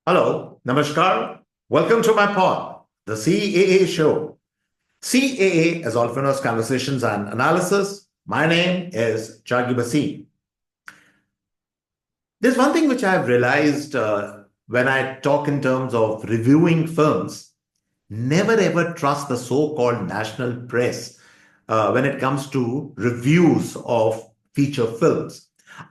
Hello, Namaskar. Welcome to my pod, the CAA show. CAA is Alphanos Conversations and Analysis. My name is Juggi Bhasin. There's one thing which I've realized when I talk in terms of reviewing films. Never ever trust the so called national press when it comes to reviews of feature films.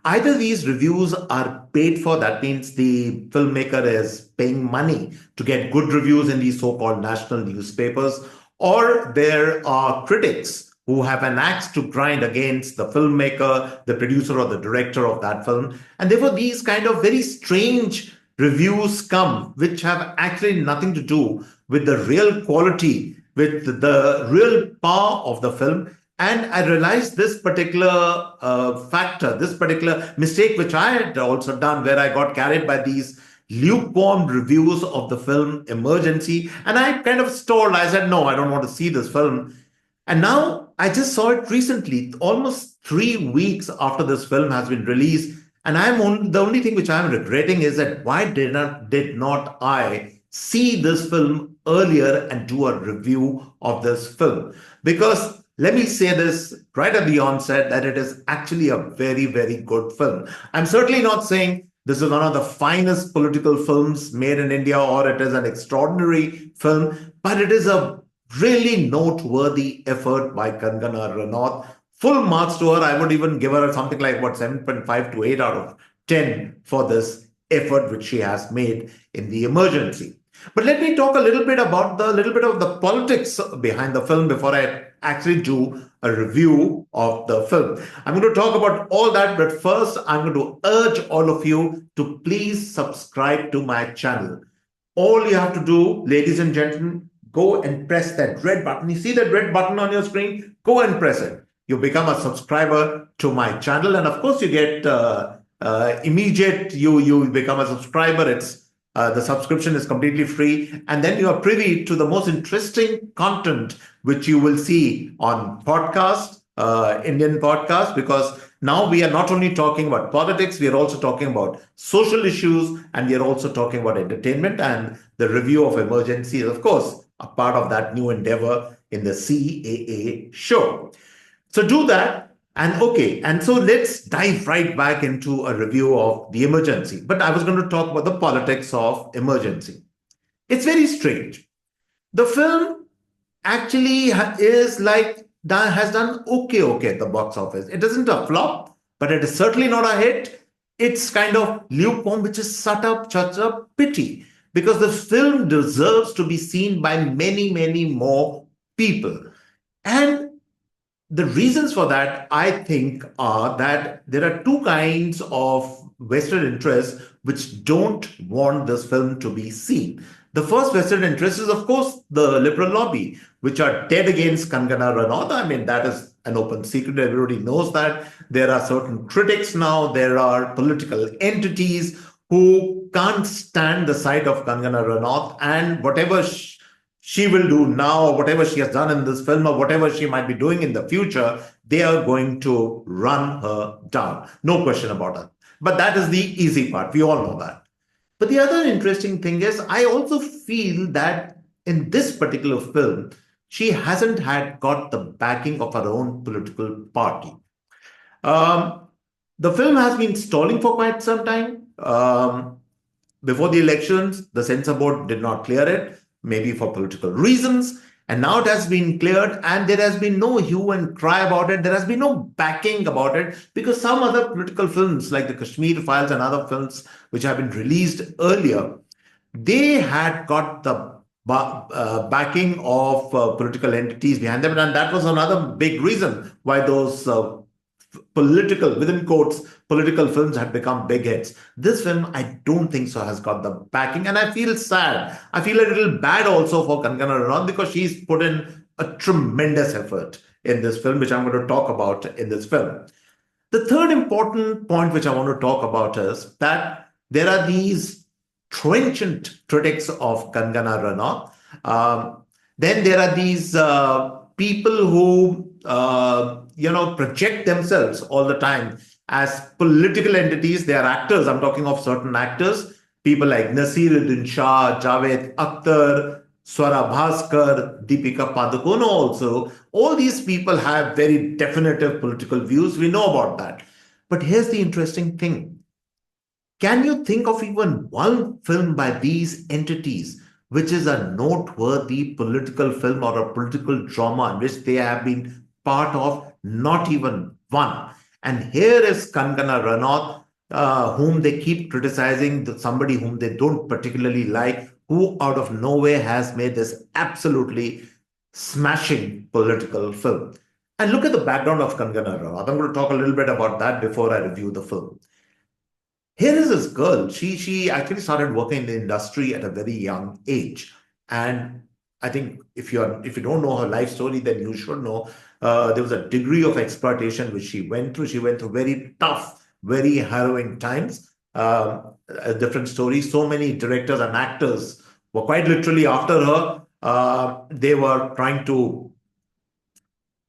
Either these reviews are paid for, that means the filmmaker is paying money to get good reviews in these so called national newspapers, or there are critics who have an axe to grind against the filmmaker, the producer, or the director of that film. And therefore, these kind of very strange reviews come, which have actually nothing to do with the real quality, with the real power of the film. And I realized this particular factor, this particular mistake, which I had also done, where I got carried by these lukewarm reviews of the film Emergency. And I kind of stalled. I said, no, I don't want to see this film. And now I just saw it recently, almost 3 weeks after this film has been released. And the only thing which I'm regretting is that why did not I see this film earlier and do a review of this film? Because let me say this right at the onset that it is actually a very, very good film. I'm certainly not saying this is one of the finest political films made in India or it is an extraordinary film, but it is a really noteworthy effort by Kangana Ranaut. Full marks to her. I would even give her something like 7.5 to 8 out of 10 for this effort which she has made in the emergency. But let me talk a little bit about the little bit of the politics behind the film before I actually do a review of the film. I'm going to talk about all that, but first I'm going to urge all of you to please subscribe to my channel. All you have to do, ladies and gentlemen, go and press that red button. You see that red button on your screen? Go and press it. You become a subscriber to my channel, and of course, you get immediate. You become a subscriber. It's the subscription is completely free, and then you are privy to the most interesting content which you will see on podcast, Indian podcast, because now we are not only talking about politics, we are also talking about social issues, and we are also talking about entertainment. And the review of Emergency is, of course, a part of that new endeavor in the CAA show. So do that. And okay, and so let's dive right back into a review of the Emergency. But I was going to talk about the politics of Emergency. It's very strange. The film actually is like has done okay at the box office. It isn't a flop, but it is certainly not a hit. It's kind of lukewarm, which is such a pity because the film deserves to be seen by many, many more people. And the reasons for that, I think, are that there are two kinds of vested interests which don't want this film to be seen. The first vested interest is, of course, the liberal lobby, which are dead against Kangana Ranaut. I mean, that is an open secret. Everybody knows that. There are certain critics now. There are political entities who can't stand the sight of Kangana Ranaut, and whatever she will do now, or whatever she has done in this film, or whatever she might be doing in the future, they are going to run her down. No question about it. But that is the easy part. We all know that. But the other interesting thing is, I also feel that in this particular film, she hasn't had got the backing of her own political party. The film has been stalling for quite some time. Before the elections, the censor board did not clear it, maybe for political reasons. And now it has been cleared, and there has been no hue and cry about it. There has been no backing about it because some other political films, like the Kashmir Files and other films which have been released earlier, they had got the backing of political entities behind them. And that was another big reason why those political, within quotes, political films had become big hits. This film, I don't think so, has got the backing. And I feel sad. I feel a little bad also for Kangana Ranaut because she's put in a tremendous effort in this film, which I'm going to talk about in this film. The third important point which I want to talk about is that there are these trenchant critics of Kangana Ranaut. Then there are these people who project themselves all the time as political entities. They are actors. I'm talking of certain actors. People like Nasiruddin Shah, Javed Akhtar, Swara Bhaskar, Deepika Padukone also. All these people have very definitive political views. We know about that. But here's the interesting thing. Can you think of even one film by these entities which is a noteworthy political film or a political drama in which they have been part of? Not even one. And here is Kangana Ranaut, whom they keep criticizing, somebody whom they don't particularly like, who out of nowhere has made this absolutely smashing political film. And look at the background of Kangana Ranaut. I'm going to talk a little bit about that before I review the film. Here is this girl. She actually started working in the industry at a very young age, and I think if you don't know her life story, then you should know. There was a degree of exploitation which she went through. She went through very tough, very harrowing times. A different story. So many directors and actors were quite literally after her. They were trying to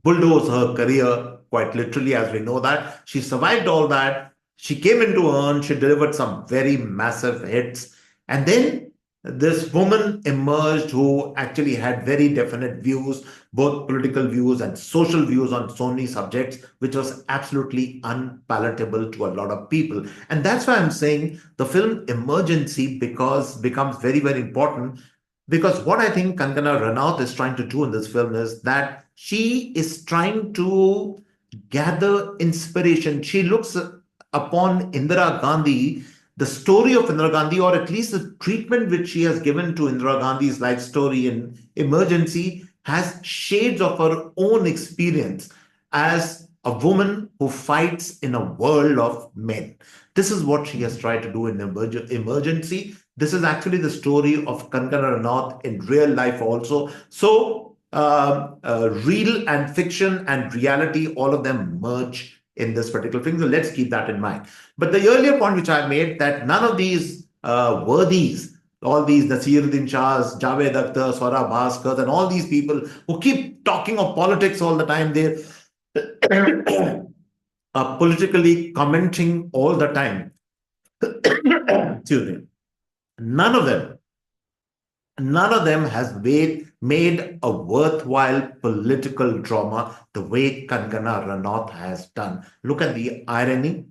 bulldoze her career, quite literally, as we know that. She survived all that. She came into earn, she delivered some very massive hits. And then this woman emerged who actually had very definite views, both political views and social views on so many subjects, which was absolutely unpalatable to a lot of people. And that's why I'm saying the film Emergency because becomes very, very important because what I think Kangana Ranaut is trying to do in this film is that she is trying to gather inspiration. She looks upon Indira Gandhi, the story of Indira Gandhi, or at least the treatment which she has given to Indira Gandhi's life story in Emergency, has shades of her own experience as a woman who fights in a world of men. This is what she has tried to do in Emergency. This is actually the story of Kangana Ranaut in real life also. So, real and fiction and reality, all of them merge in this particular thing. So let's keep that in mind. But the earlier point which I made that none of these worthies, all these Nasiruddin Shahs, Javed Akhtar, Swara Bhaskar, and all these people who keep talking of politics all the time, they are politically commenting all the time. Excuse me. None of them None of them has made a worthwhile political drama the way Kangana Ranaut has done. Look at the irony.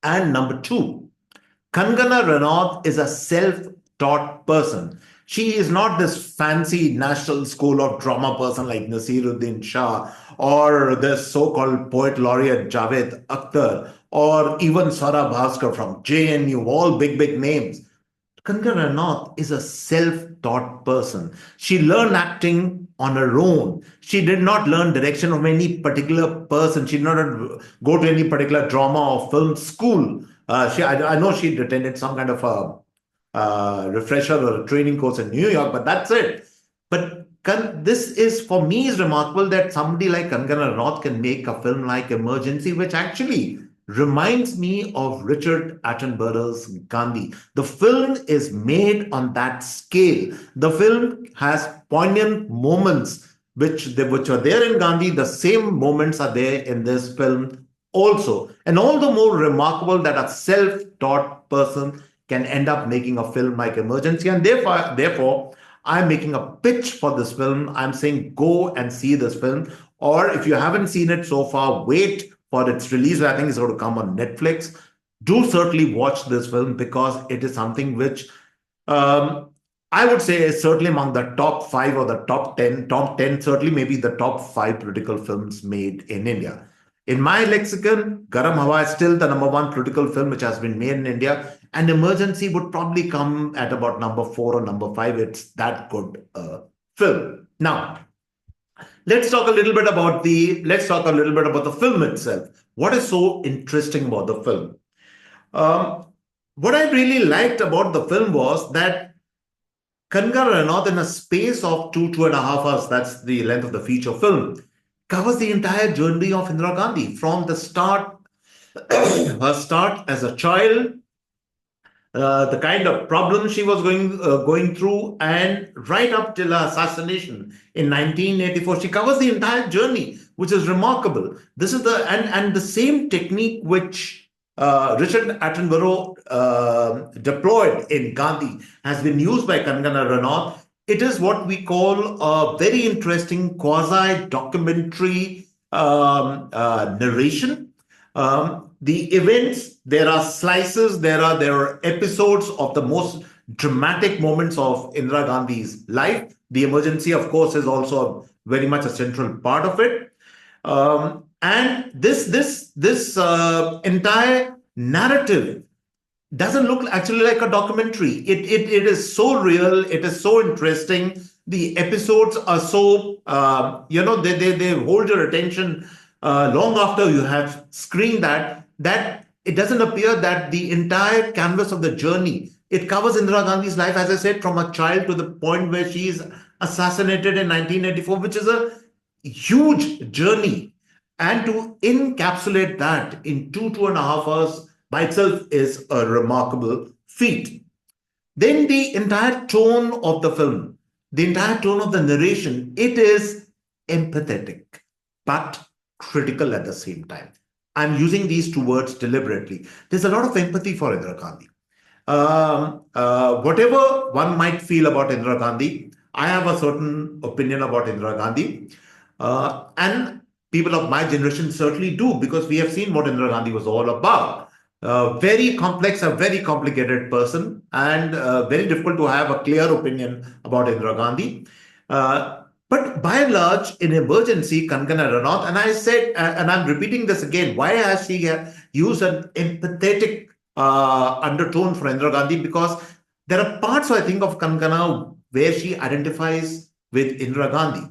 And number two, Kangana Ranaut is a self-taught person. She is not this fancy National School of Drama person like Nasiruddin Shah or this so-called poet laureate Javed Akhtar or even Sara Bhaskar from JNU, all big, big names. Kangana Ranaut is a self-taught person. She learned acting on her own. She did not learn direction from any particular person. She did not go to any particular drama or film school. I know she attended some kind of a refresher or a training course in New York, but that's it. But this is, for me, is remarkable that somebody like Kangana Ranaut can make a film like Emergency, which actually reminds me of Richard Attenborough's Gandhi. The film is made on that scale. The film has poignant moments which are there in Gandhi. The same moments are there in this film also. And all the more remarkable that a self-taught person can end up making a film like Emergency. And therefore, I'm making a pitch for this film. I'm saying go and see this film. Or if you haven't seen it so far, wait for its release. I think it's going to come on Netflix. Do certainly watch this film because it is something which I would say is certainly among the top five or the top 10, certainly maybe the top five political films made in India. In my lexicon, Garam Hawa is still the number one political film which has been made in India, and Emergency would probably come at about number four or number five. It's that good film. Now, let's talk a little bit about the film itself. What is so interesting about the film? What I really liked about the film was that Kangana Ranaut, in a space of 2.5 hours, that's the length of the feature film, covers the entire journey of Indira Gandhi from the start, her start as a child, the kind of problems she was going through, and right up till her assassination in 1984. She covers the entire journey, which is remarkable. This is the and the same technique which Richard Attenborough deployed in Gandhi has been used by Kangana Ranaut. It is what we call a very interesting quasi-documentary narration. The events, there are slices, there are episodes of the most dramatic moments of Indira Gandhi's life. The emergency, of course, is also very much a central part of it. And this entire narrative doesn't look actually like a documentary. It is so real. It is so interesting. The episodes are so they hold your attention long after you have screened that it doesn't appear that the entire canvas of the journey it covers Indira Gandhi's life, as I said, from a child to the point where she is assassinated in 1984, which is a huge journey. And to encapsulate that in 2.5 hours by itself is a remarkable feat. Then the entire tone of the film, the entire tone of the narration, it is empathetic, but critical at the same time. I'm using these two words deliberately. There's a lot of empathy for Indira Gandhi. Whatever one might feel about Indira Gandhi, I have a certain opinion about Indira Gandhi. And people of my generation certainly do, because we have seen what Indira Gandhi was all about. Very complex, a very complicated person, and very difficult to have a clear opinion about Indira Gandhi. But by and large, in emergency, Kangana Ranaut, and I said, and I'm repeating this again, why has she used an empathetic undertone for Indira Gandhi? Because there are parts, I think, of Kangana where she identifies with Indira Gandhi.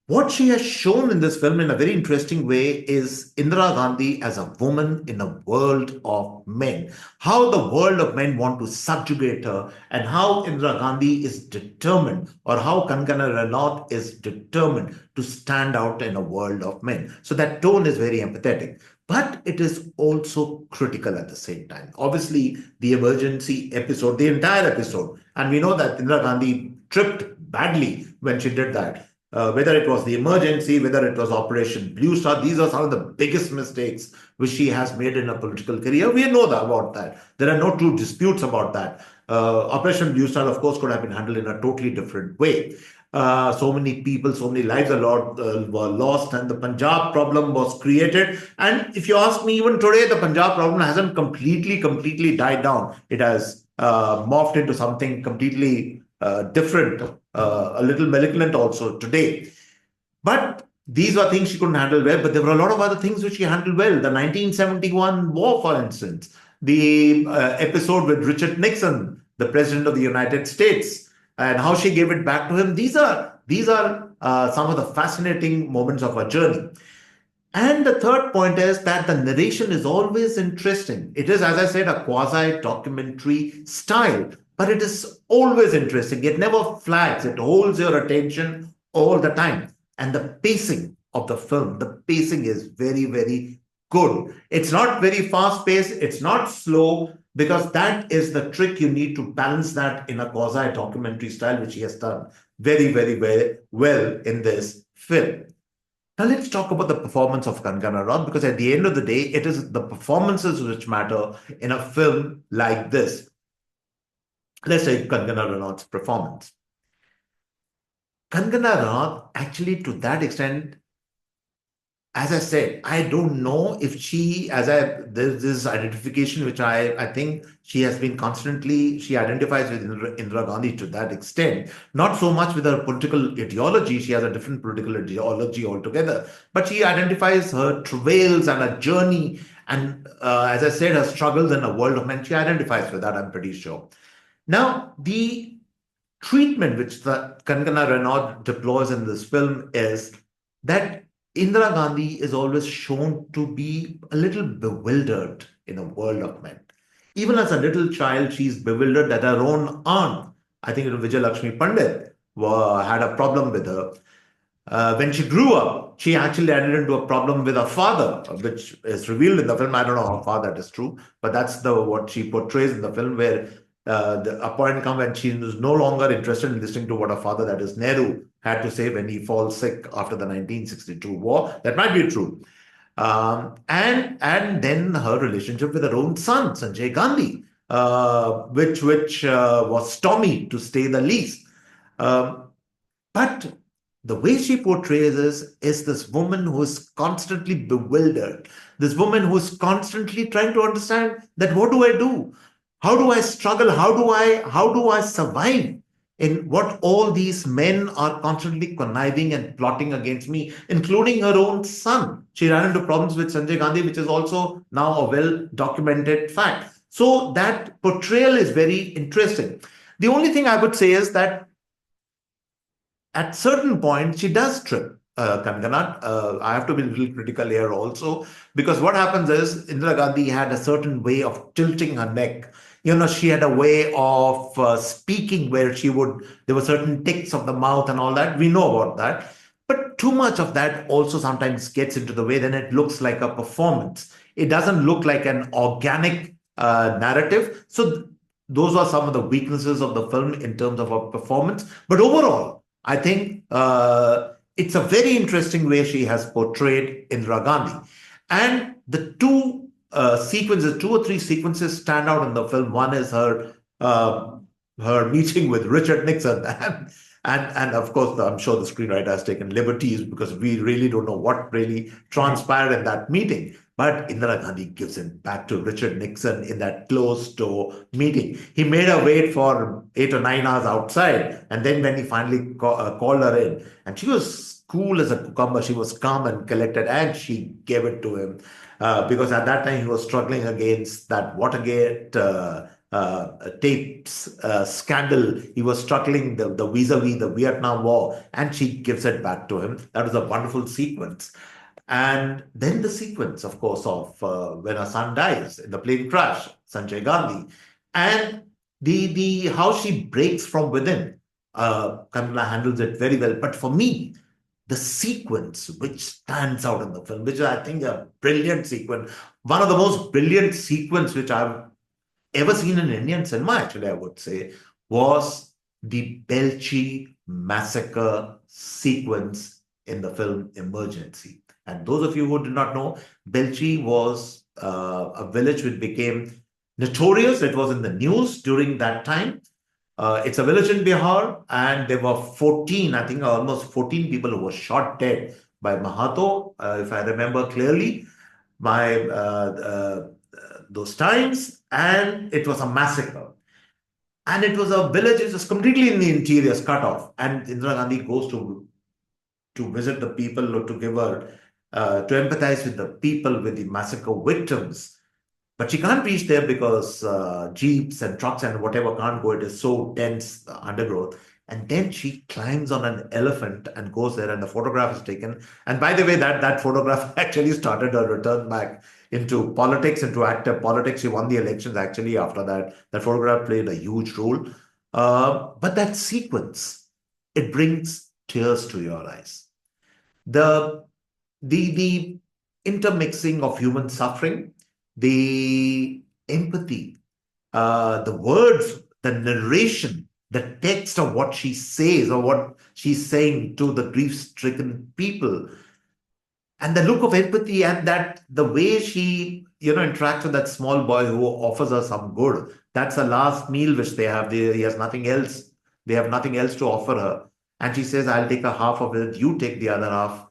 What she has shown in this film in a very interesting way is Indira Gandhi as a woman in a world of men. How the world of men want to subjugate her, and how Indira Gandhi is determined, or how Kangana Ranaut is determined to stand out in a world of men. So that tone is very empathetic. But it is also critical at the same time. Obviously, the emergency episode, the entire episode, and we know that Indira Gandhi tripped badly when she did that. Whether it was the emergency, whether it was Operation Blue Star, these are some of the biggest mistakes which she has made in her political career. We know that about that. There are no true disputes about that. Operation Blue Star, of course, could have been handled in a totally different way. So many people, so many lives were lost, and the Punjab problem was created. And if you ask me, even today, the Punjab problem hasn't completely died down. It has morphed into something completely different, a little malignant also today. But these were things she couldn't handle well, but there were a lot of other things which she handled well. The 1971 war, for instance, the episode with Richard Nixon, the President of the United States, and how she gave it back to him. These are some of the fascinating moments of her journey. And the third point is that the narration is always interesting. It is, as I said, a quasi-documentary style, but it is always interesting. It never flags. It holds your attention all the time. And the pacing of the film, the pacing is very good. It's not very fast-paced. It's not slow, because that is the trick. You need to balance that in a quasi-documentary style, which he has done very well in this film. Now let's talk about the performance of Kangana Ranaut, because at the end of the day, it is the performances which matter in a film like this. Let's take Kangana Ranaut's performance. Kangana Ranaut, actually, to that extent, as I said, I don't know if she, there's this identification which I think she has been constantly, she identifies with Indira Gandhi to that extent. Not so much with her political ideology, she has a different political ideology altogether, but she identifies her travails and her journey, and as I said, her struggles in a world of men. She identifies with that, I'm pretty sure. Now, the treatment which the Kangana Ranaut deploys in this film is that Indira Gandhi is always shown to be a little bewildered in a world of men. Even as a little child, she's bewildered that her own aunt, I think it was Vijay Lakshmi Pandit, had a problem with her. When she grew up, she actually ended into a problem with her father, which is revealed in the film. I don't know how far that is true, but that's what she portrays in the film, where a point comes when she is no longer interested in listening to what her father, that is Nehru, had to say when he falls sick after the 1962 war. That might be true. And then her relationship with her own son, Sanjay Gandhi, which was stormy to say the least. Um, but the way she portrays is this woman who is constantly bewildered, this woman who is constantly trying to understand that what do I do? How do I struggle? How do I survive in what all these men are constantly conniving and plotting against me, including her own son? She ran into problems with Sanjay Gandhi, which is also now a well documented fact. So that portrayal is very interesting. The only thing I would say is that at certain point she does trip, Kangana. I have to be a little critical here also, because what happens is Indira Gandhi had a certain way of tilting her neck. She had a way of speaking where there were certain ticks of the mouth and all that. We know about that. But too much of that also sometimes gets into the way, then it looks like a performance. It doesn't look like an organic narrative. So those are some of the weaknesses of the film in terms of a performance. But overall, I think it's a very interesting way she has portrayed Indira Gandhi. And the two or three sequences stand out in the film. One is her meeting with Richard Nixon, and of course, I'm sure the screenwriter has taken liberties because we really don't know what really transpired in that meeting. But Indira Gandhi gives it back to Richard Nixon in that closed door meeting. He made her wait for 8 or 9 hours outside. And then when he finally called her in, and she was cool as a cucumber, she was calm and collected, and she gave it to him. Because at that time he was struggling against that Watergate tapes scandal. He was struggling the vis-a-vis the Vietnam War, and she gives it back to him. That was a wonderful sequence. And then the sequence, of course, of when her son dies in the plane crash, Sanjay Gandhi, and the how she breaks from within. Kamala handles it very well. But for me, the sequence which stands out in the film, which is, I think, a brilliant sequence, one of the most brilliant sequence which I've ever seen in Indian cinema, actually, I would say, was the Belchi massacre sequence in the film Emergency. And those of you who do not know, Belchi was a village which became notorious. It was in the news during that time. It's a village in Bihar, and there were 14, I think almost 14 people who were shot dead by Mahato, if I remember clearly, by those times, and it was a massacre. And it was a village which was completely in the interior, cut off. And Indira Gandhi goes to visit the people, or to give her, to empathize with the people, with the massacre victims. But she can't reach there because jeeps and trucks and whatever can't go. It is so dense, the undergrowth. And then she climbs on an elephant and goes there, and the photograph is taken. And by the way, that photograph actually started her return back into politics, into active politics. She won the elections actually after that. That photograph played a huge role. But that sequence, it brings tears to your eyes. The the intermixing of human suffering, the empathy, the words, the narration, the text of what she says or what she's saying to the grief-stricken people, and the look of empathy, and that the way she interacts with that small boy who offers her some good. That's the last meal which they have. He has nothing else. They have nothing else to offer her, and she says, "I'll take a half of it. You take the other half."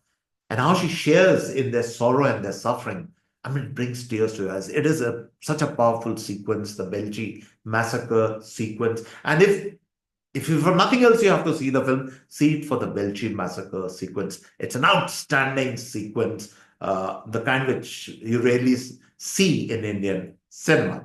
And how she shares in their sorrow and their suffering. I mean, it brings tears to your eyes. It is such a powerful sequence, the Belgi massacre sequence. And if you, for nothing else, you have to see the film, see it for the Belchi massacre sequence. It's an outstanding sequence, the kind which you rarely see in Indian cinema.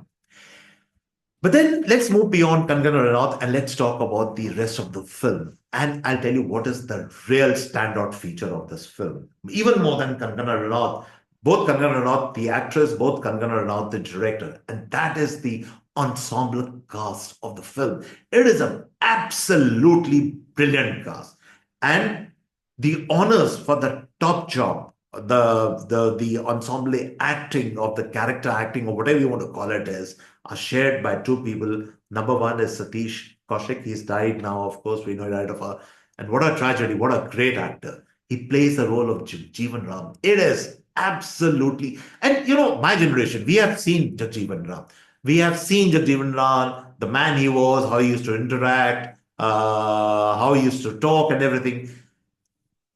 But then let's move beyond Kangana Ranaut and let's talk about the rest of the film. And I'll tell you what is the real standout feature of this film. Even more than Kangana Ranaut, both Kangana Ranaut, the actress, both Kangana Ranaut, the director. And that is the ensemble cast of the film. It is an absolutely brilliant cast. And the honors for the top job, the ensemble acting of the character acting or whatever you want to call it is, are shared by two people. Number one is Satish Kaushik. He's died now, of course. We know he died of a, and what a tragedy! What a great actor! He plays the role of Jeevan Ram. It is Absolutely. And my generation, we have seen Jagjeevan Ram. We have seen Jagjeevan Ram, the man he was, how he used to interact, how he used to talk and everything.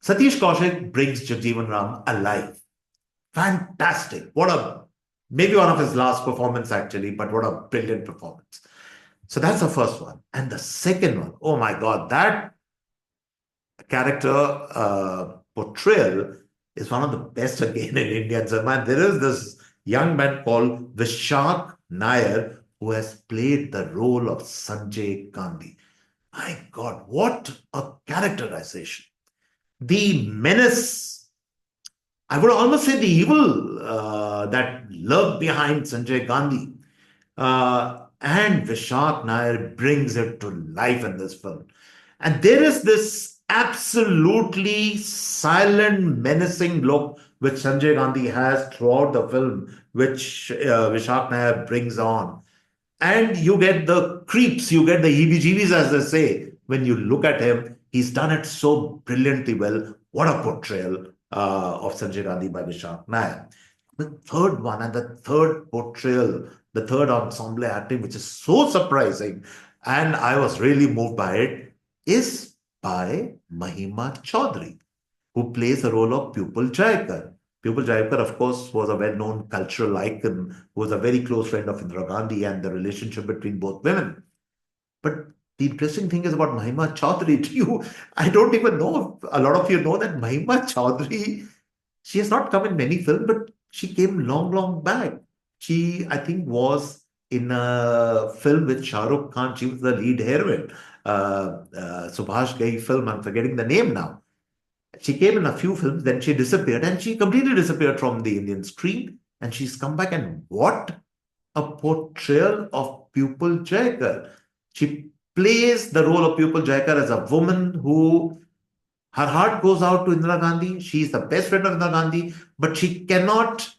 Satish Kaushik brings Jagjeevan Ram alive. Fantastic. Maybe one of his last performance actually, but what a brilliant performance. So that's the first one. And the second one, oh my God, that character portrayal is one of the best again in Indian cinema. There is this young man called Vishak Nair who has played the role of Sanjay Gandhi. My God, what a characterization. The menace, I would almost say the evil that lurked behind Sanjay Gandhi. And Vishak Nair brings it to life in this film. And there is this absolutely silent, menacing look which Sanjay Gandhi has throughout the film, which Vishak Nair brings on. And you get the creeps, you get the heebie-jeebies, as they say, when you look at him. He's done it so brilliantly well. What a portrayal of Sanjay Gandhi by Vishak Nair. The third one and the third portrayal, the third ensemble acting, which is so surprising, and I was really moved by it, is by Mahima Chaudhary, who plays the role of Pupil Jayakar. Pupil Jayakar, of course, was a well-known cultural icon, who was a very close friend of Indira Gandhi and the relationship between both women. But the interesting thing is about Mahima Chaudhary. I don't even know if a lot of you know that Mahima Chaudhary, she has not come in many films, but she came long, long back. She, I think, was in a film with Shah Rukh Khan. She was the lead heroine. Subhash Ghai film. I'm forgetting the name now. She came in a few films, then she disappeared, and she completely disappeared from the Indian screen. And she's come back, and what a portrayal of Pupil Jayakar. She plays the role of Pupil Jayakar as a woman who her heart goes out to Indira Gandhi. She's the best friend of Indira Gandhi, but she cannot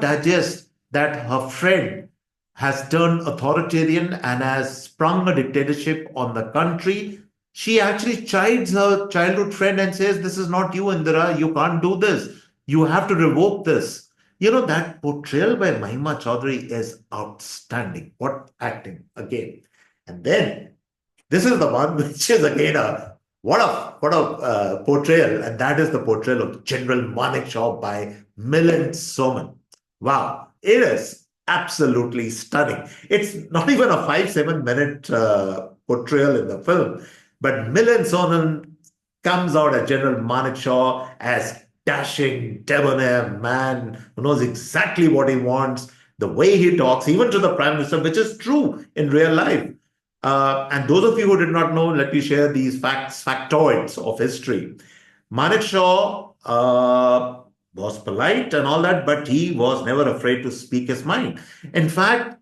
digest that her friend has turned authoritarian and has sprung a dictatorship on the country. She actually chides her childhood friend and says, "This is not you, Indira. You can't do this. You have to revoke this." That portrayal by Mahima Chaudhary is outstanding. What acting again. And then this is the one which is again a portrayal, and that is the portrayal of General Manik Shaw by Milind Soman. Wow, it is absolutely stunning. It's not even a 5-7 minute portrayal in the film, but Milind Soman comes out as General Manik Shaw as dashing, debonair man who knows exactly what he wants, the way he talks, even to the Prime Minister, which is true in real life. And those of you who did not know, let me share these factoids of history. Manik Shaw was polite and all that, but he was never afraid to speak his mind. In fact,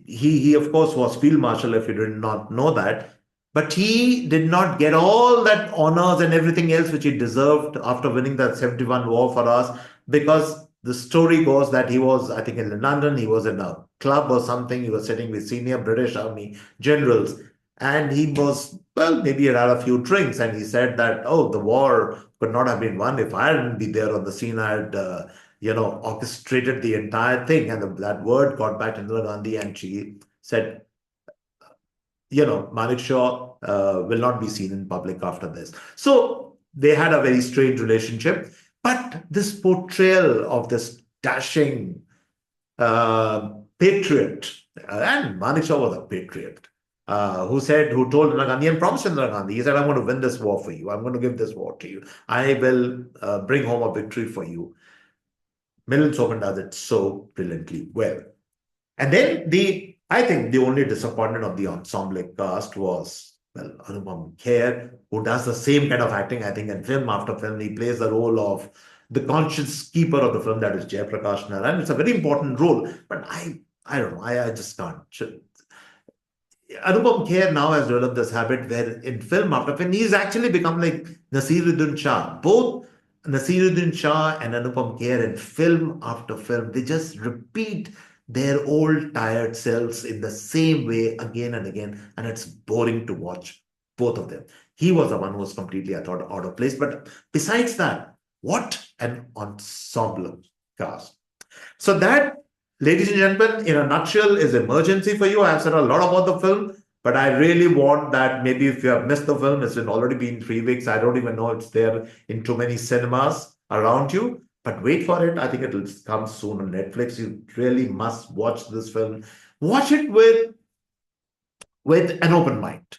he of course was field marshal. If you did not know that, but he did not get all that honors and everything else which he deserved after winning that 71 war for us, because the story goes that he was, I think, in London, he was in a club or something, he was sitting with senior British Army generals, and he was, well, maybe he had a few drinks, and he said that, oh, the war could not have been won if I hadn't been there on the scene. I had, orchestrated the entire thing. And that word got back to Indira Gandhi, and she said, Manik Shaw will not be seen in public after this. So they had a very strange relationship. But this portrayal of this dashing patriot, and Manik Shaw was a patriot, who told Indira Gandhi and promised Indira Gandhi, he said, "I'm going to win this war for you. I'm going to give this war to you. I will bring home a victory for you." Milind Soman does it so brilliantly well. And then I think the only disappointment of the ensemble cast was, well, Anupam Kher, who does the same kind of acting, I think, in film after film. He plays the role of the conscience keeper of the film, that is Jayaprakash Narayan. It's a very important role, but I don't know, I just can't. Anupam Kher now has developed this habit where in film after film, he's actually become like Nasiruddin Shah. Both Nasiruddin Shah and Anupam Kher in film after film, they just repeat their old tired selves in the same way again and again, and it's boring to watch both of them. He was the one who was completely, I thought, out of place. But besides that, What an ensemble cast. So that, ladies and gentlemen, in a nutshell, is Emergency for you. I've said a lot about the film, but I really want that maybe if you have missed the film, it's already been 3 weeks. I don't even know it's there in too many cinemas around you. But wait for it. I think it will come soon on Netflix. You really must watch this film. Watch it with an open mind.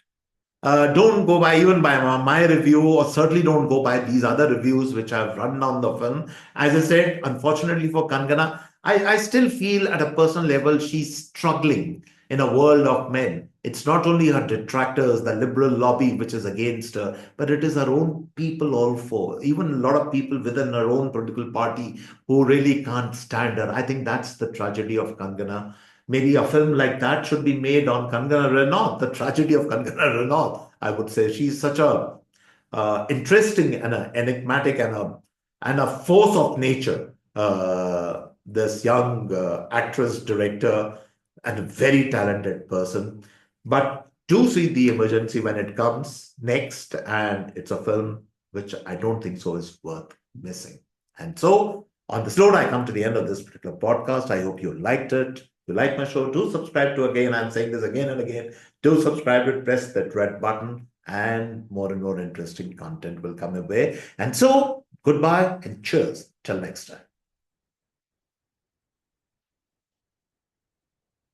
Don't go by even by my review, or certainly don't go by these other reviews which have run down the film. As I said, unfortunately for Kangana, I still feel at a personal level she's struggling in a world of men. It's not only her detractors, the liberal lobby which is against her, but it is her own people also. Even a lot of people within her own political party who really can't stand her. I think that's the tragedy of Kangana. Maybe a film like that should be made on Kangana Ranaut, the tragedy of Kangana Ranaut. I would say she's such a interesting and a enigmatic and a force of nature. This young actress, director, and a very talented person. But do see the emergency when it comes next, and it's a film which I don't think so is worth missing. And so, on this note, I come to the end of this particular podcast. I hope you liked it. If you like my show, do subscribe to again. I'm saying this again and again. Do subscribe and press that red button, and more interesting content will come your way. And so, goodbye and cheers. Till next time.